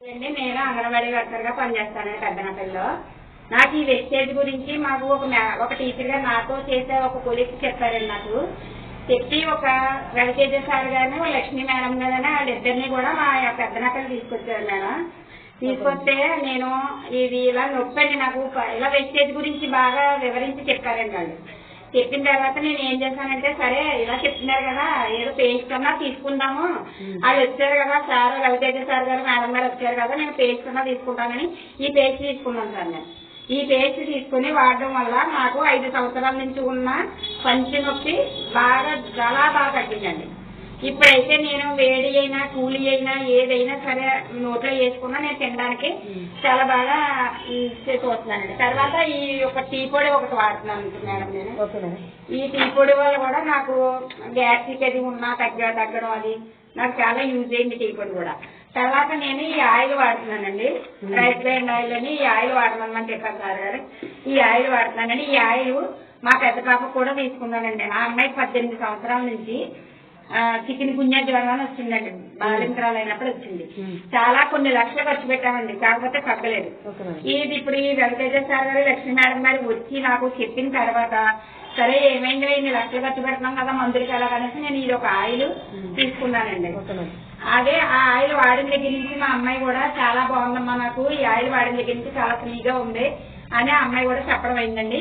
నేను అంగన్వాడీ వర్కర్ గా పనిచేస్తాను పెద్దనపల్లిలో. నాకు ఈ వెస్టేజ్ గురించి మాకు ఒక టీచర్ గా నాతో చేసే ఒక కొలీగ్ చెప్పారండి. నాకు చెప్పి ఒక రవితేజ సార్ గారిని లక్ష్మీ మేడం గారిని వాళ్ళిద్దరిని కూడా మా పెద్దనపల్లి తీసుకొచ్చారు మేడం. తీసుకొస్తే నేను ఇది ఇలా నొప్పండి, నాకు ఇలా వెస్టేజ్ గురించి బాగా వివరించి చెప్పారండి. వాళ్ళు చెప్పిన తర్వాత నేను ఏం చేశానంటే, సరే ఇలా చెప్తున్నారు కదా ఏదో పేస్ట్ కన్నా తీసుకుందాము, వాళ్ళు వచ్చారు కదా సార్ రవితేజ సార్ గారు మేడం గారు వచ్చారు కదా, నేను పేస్ట్ కన్నా తీసుకుంటానని ఈ పేస్ట్ తీసుకున్నాను సార్. నేను ఈ పేస్ట్ తీసుకుని వాడడం వల్ల నాకు 5 సంవత్సరాల నుంచి ఉన్న పంచి నొప్పి చాలా బాగా తగ్గిందండి. ఇప్పుడైతే నేను వేడి అయినా కూలి అయినా ఏదైనా సరే నోట్లో వేసుకున్నా నేను తినడానికి చాలా బాగా చూస్తున్నానండి. తర్వాత ఈ ఒక టీ పొడి ఒకటి వాడుతున్నాను మేడం. నేను ఈ టీ పొడి వల్ల కూడా నాకు గ్యాస్ట్రిక్ అది ఉన్నా తగ్గడం అది నాకు చాలా యూజ్ అయింది టీ పొడి కూడా. తర్వాత నేను ఈ ఆయిల్ వాడుతున్నానండి, రైస్ బ్రాండ్ ఆయిల్ అని. ఈ ఆయిల్ వాడమని చెప్పారు సార్ గారు. ఈ ఆయిల్ వాడుతున్నానండి. ఈ ఆయిల్ మా పెద్ద పాపకు కూడా తీసుకున్నానండి. ఆ అమ్మాయికి 18 సంవత్సరాల నుంచి చికెన్ గున్యా జ్వరం అని వచ్చిందండి. బాలింతరాలు అయినప్పుడు వచ్చింది. కొన్ని లక్షలు ఖర్చు పెట్టామండి, కాకపోతే తగ్గలేదు. ఇది ఇప్పుడు ఈ రవితేజ సార్ గారు లక్ష్మీ మేడం గారు వచ్చి నాకు చెప్పిన తర్వాత, సరే ఏమైందో ఇన్ని లక్షలు ఖర్చు పెడుతున్నాం కదా మందులకి ఎలాగనేసి నేను ఇది ఒక ఆయిల్ తీసుకున్నానండి. అదే ఆ ఆయిల్ వాడిన దగ్గర నుంచి మా అమ్మాయి కూడా చాలా బాగుందమ్మా, నాకు ఈ ఆయిల్ వాడిన దగ్గర నుంచి చాలా ఫ్రీగా ఉంది అని ఆ అమ్మాయి కూడా చెప్పడం అయిందండి.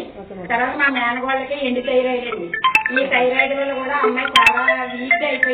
తర్వాత మా మేనగోళ్ళకి ఎండు థైరాయిడ్ అండి. ఈ థైరాయిడ్ వల్ల కూడా అమ్మాయి చాలా వీక్ అయిపోయింది.